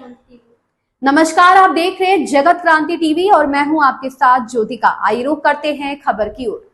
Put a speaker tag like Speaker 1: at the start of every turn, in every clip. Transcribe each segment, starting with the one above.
Speaker 1: नमस्कार, आप देख रहे हैं जगत क्रांति टीवी और मैं हूं आपके साथ ज्योतिका। आइए रुक करते हैं खबर की ओर।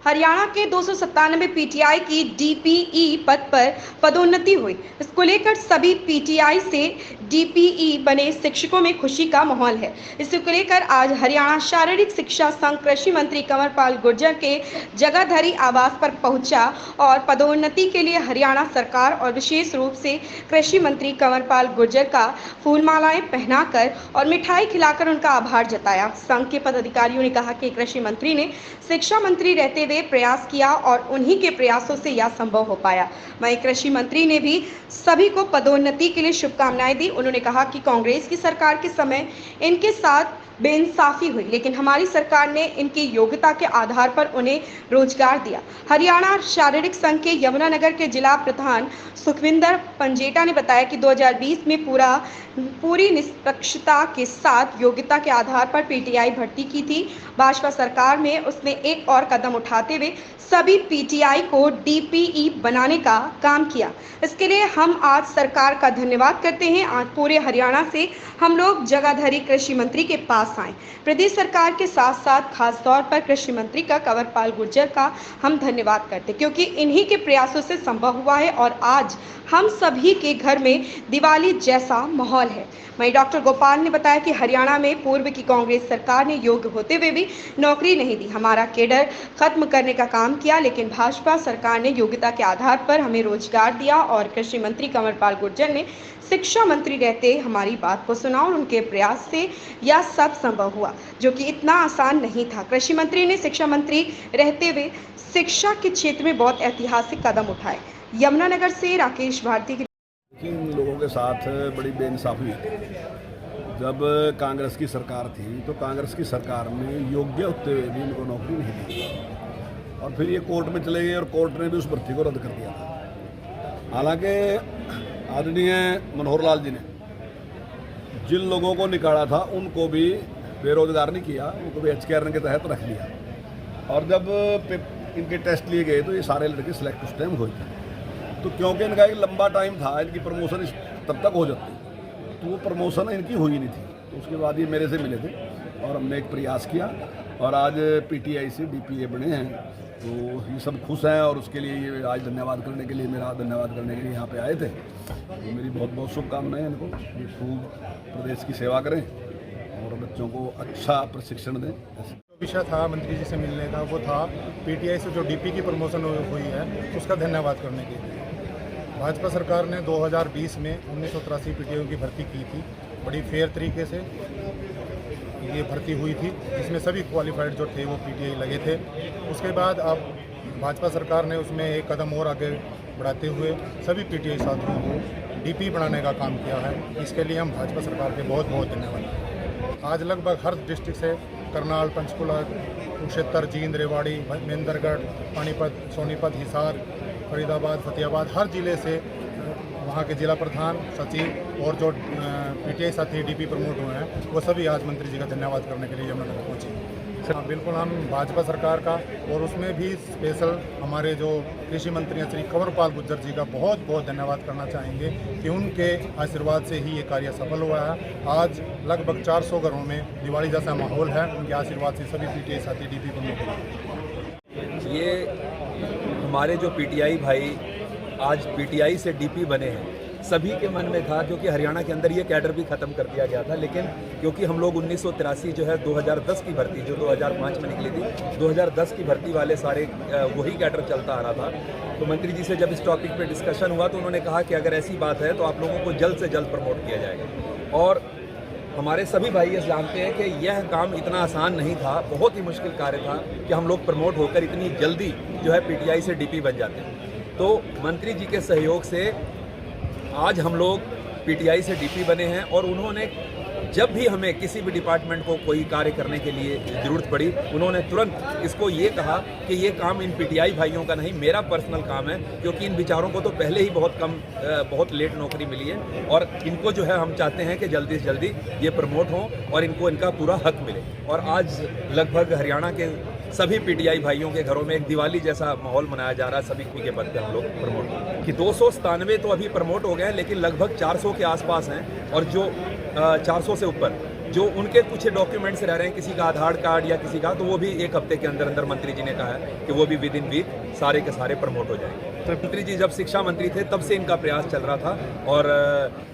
Speaker 2: हरियाणा के 297 पीटीआई की डीपीई पद पर पदोन्नति हुई। इसको लेकर सभी पीटीआई से डीपीई बने शिक्षकों में खुशी का माहौल है। इसको लेकर आज हरियाणा शारीरिक शिक्षा संघ कृषि मंत्री कंवरपाल गुर्जर के जगाधरी आवास पर पहुंचा और पदोन्नति के लिए हरियाणा सरकार और विशेष रूप से कृषि मंत्री कंवरपाल गुर्जर का फूलमालाएं पहनाकर और मिठाई खिलाकर उनका आभार जताया। संघ के पदाधिकारियों ने कहा कि कृषि मंत्री ने शिक्षा मंत्री रहते हुए प्रयास किया और उन्हीं के प्रयासों से यह संभव हो पाया। वहीं कृषि मंत्री ने भी सभी को पदोन्नति के लिए शुभकामनाएं दी। उन्होंने कहा कि कांग्रेस की सरकार के समय इनके साथ बेइंसाफी हुई, लेकिन हमारी सरकार ने इनकी योग्यता के आधार पर उन्हें रोजगार दिया। हरियाणा शारीरिक संघ के यमुनानगर के जिला प्रधान सुखविंदर पंजेटा ने बताया कि 2020 में पूरी निष्पक्षता के साथ योग्यता के आधार पर पीटीआई भर्ती की थी। भाजपा सरकार में उसने एक और कदम उठाते हुए सभी पीटीआई को डीपीई बनाने का काम किया। इसके लिए हम आज सरकार का धन्यवाद करते हैं। आज पूरे हरियाणा से हम लोग जगाधरी कृषि मंत्री के पास आए। प्रदेश सरकार के साथ साथ खास तौर पर कृषि मंत्री का कंवरपाल गुर्जर का हम धन्यवाद करते, क्योंकि इन्हीं के प्रयासों से संभव हुआ है और आज हम सभी के घर में दिवाली जैसा माहौल है। वहीं डॉक्टर गोपाल ने बताया कि हरियाणा में पूर्व की कांग्रेस सरकार ने योग्य होते हुए भी नौकरी नहीं दी, हमारा केडर खत्म करने का काम किया, लेकिन भाजपा सरकार ने योग्यता के आधार पर हमें रोजगार दिया और कृषि मंत्री कंवरपाल गुर्जर ने शिक्षा मंत्री रहते हमारी बात को सुना और उनके प्रयास से यह सब संभव हुआ, जो कि इतना आसान नहीं था। कृषि मंत्री ने शिक्षा मंत्री रहते हुए शिक्षा के क्षेत्र में बहुत ऐतिहासिक कदम उठाए। यमुनानगर से राकेश भारती की।
Speaker 3: इन लोगों के साथ बड़ी बेइंसाफी हुई। जब कांग्रेस की सरकार थी तो कांग्रेस की सरकार में योग्य होते हुए भी इनको नौकरी नहीं दी और फिर ये कोर्ट में चले गए और कोर्ट ने भी उस भर्ती को रद्द कर दिया था। हालांकि आदरणीय मनोहर लाल जी ने जिन लोगों को निकाला था उनको भी बेरोजगार नहीं किया, उनको भी HKRN के तहत रख लिया और जब इनके टेस्ट लिए गए तो ये सारे लड़के सिलेक्ट उस टाइम हुए थे। तो क्योंकि इनका एक लंबा टाइम था, इनकी प्रमोशन तब तक हो जाती, तो वो प्रमोशन इनकी हुई नहीं थी। तो उसके बाद ये मेरे से मिले थे और हमने एक प्रयास किया और आज पीटीआई से डीपीए बने हैं। तो ये सब खुश हैं और उसके लिए ये आज धन्यवाद करने के लिए यहाँ पे आए थे। तो मेरी बहुत बहुत शुभकामनाएं इनको, ये खूब प्रदेश की सेवा करें और बच्चों को अच्छा प्रशिक्षण दें।
Speaker 4: विषय था मंत्री जी से मिलने का, वो था पीटीआई से जो डीपी की प्रमोशन हुई है उसका धन्यवाद करने के लिए। भाजपा सरकार ने 2020 में 1983 पीटीआई की भर्ती की थी। बड़ी फेयर तरीके से ये भर्ती हुई थी, जिसमें सभी क्वालिफाइड जो थे वो पीटीआई लगे थे। उसके बाद अब भाजपा सरकार ने उसमें एक कदम और आगे बढ़ाते हुए सभी पीटीआई साथियों को डीपी बनाने का काम किया है। इसके लिए हम भाजपा सरकार के बहुत बहुत धन्यवाद। आज लगभग हर डिस्ट्रिक्ट से करनाल, पंचकुला, कुरुक्षेत्र, जींद, रेवाड़ी, महेंद्रगढ़, पानीपत, सोनीपत, हिसार, फरीदाबाद, फतेहाबाद, हर जिले से वहाँ के जिला प्रधान, सचिव और जो पीटीआई साथी डीपी प्रमोट हुए हैं वो सभी आज मंत्री जी का धन्यवाद करने के लिए यमुनानगर पहुँचे। हाँ, बिल्कुल हम भाजपा सरकार का और उसमें भी स्पेशल हमारे जो कृषि मंत्री श्री कंवरपाल गुर्जर जी का बहुत बहुत धन्यवाद करना चाहेंगे कि उनके आशीर्वाद से ही ये कार्य सफल हुआ है। आज लगभग 400 घरों में दिवाली जैसा माहौल है, उनके आशीर्वाद से सभी पीटीआई साथी डीपी प्रमोट।
Speaker 5: ये हमारे जो पीटीआई भाई आज पीटीआई से डीपी बने हैं, सभी के मन में था, क्योंकि हरियाणा के अंदर ये कैडर भी ख़त्म कर दिया गया था। लेकिन क्योंकि हम लोग 1983 जो है 2010 की भर्ती जो 2005 में निकली थी, 2010 की भर्ती वाले सारे वही कैडर चलता आ रहा था। तो मंत्री जी से जब इस टॉपिक पे डिस्कशन हुआ तो उन्होंने कहा कि अगर ऐसी बात है तो आप लोगों को जल्द से जल्द प्रमोट किया जाएगा। और हमारे सभी भाई ये जानते हैं कि यह काम इतना आसान नहीं था, बहुत ही मुश्किल कार्य था कि हम लोग प्रमोट होकर इतनी जल्दी जो है पीटीआई से डीपी बन जाते हैं। तो मंत्री जी के सहयोग से आज हम लोग पीटीआई से डीपी बने हैं और उन्होंने जब भी हमें किसी भी डिपार्टमेंट को कोई कार्य करने के लिए ज़रूरत पड़ी, उन्होंने तुरंत इसको ये कहा कि ये काम इन पीटीआई भाइयों का नहीं, मेरा पर्सनल काम है, क्योंकि इन बेचारों को तो पहले ही बहुत लेट नौकरी मिली है और इनको जो है हम चाहते हैं कि जल्दी से जल्दी ये प्रमोट हों और इनको इनका पूरा हक मिले। और आज लगभग हरियाणा के सभी पीटीआई भाइयों के घरों में एक दिवाली जैसा माहौल मनाया जा रहा है। सभी के पद पे हम लोग प्रमोट कि 297 तो अभी प्रमोट हो गए हैं, लेकिन लगभग 400 के आसपास हैं। और जो 400 से ऊपर जो उनके कुछ डॉक्यूमेंट्स रह रहे हैं, किसी का आधार कार्ड या किसी का, तो वो भी एक हफ्ते के अंदर अंदर मंत्री जी ने कहा है कि वो भी विद इन वीक सारे के सारे प्रमोट हो जाएंगे। तो मंत्री जी जब शिक्षा मंत्री थे तब से इनका प्रयास चल रहा था। और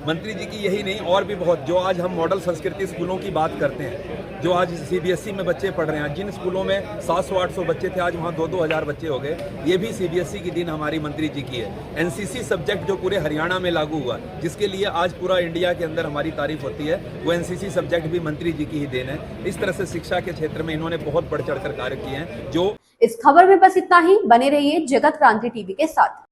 Speaker 5: मंत्री जी की यही नहीं, और भी बहुत, जो आज हम मॉडल संस्कृति स्कूलों की बात करते हैं, जो आज सीबीएसई में बच्चे पढ़ रहे हैं, जिन स्कूलों में 700-800 बच्चे थे, आज वहाँ 2-2 हज़ार बच्चे हो गए। ये भी सीबीएसई की देन हमारी मंत्री जी की है। एनसीसी सब्जेक्ट जो पूरे हरियाणा में लागू हुआ, जिसके लिए आज पूरा इंडिया के अंदर हमारी तारीफ होती है, वो एनसीसी सब्जेक्ट भी मंत्री जी की ही देन है। इस तरह से शिक्षा के क्षेत्र में इन्होंने बहुत बढ़ चढ़ कर कार्य किए हैं। जो
Speaker 1: इस खबर में बस इतना ही। बने रहिए जगत क्रांति टीवी के साथ।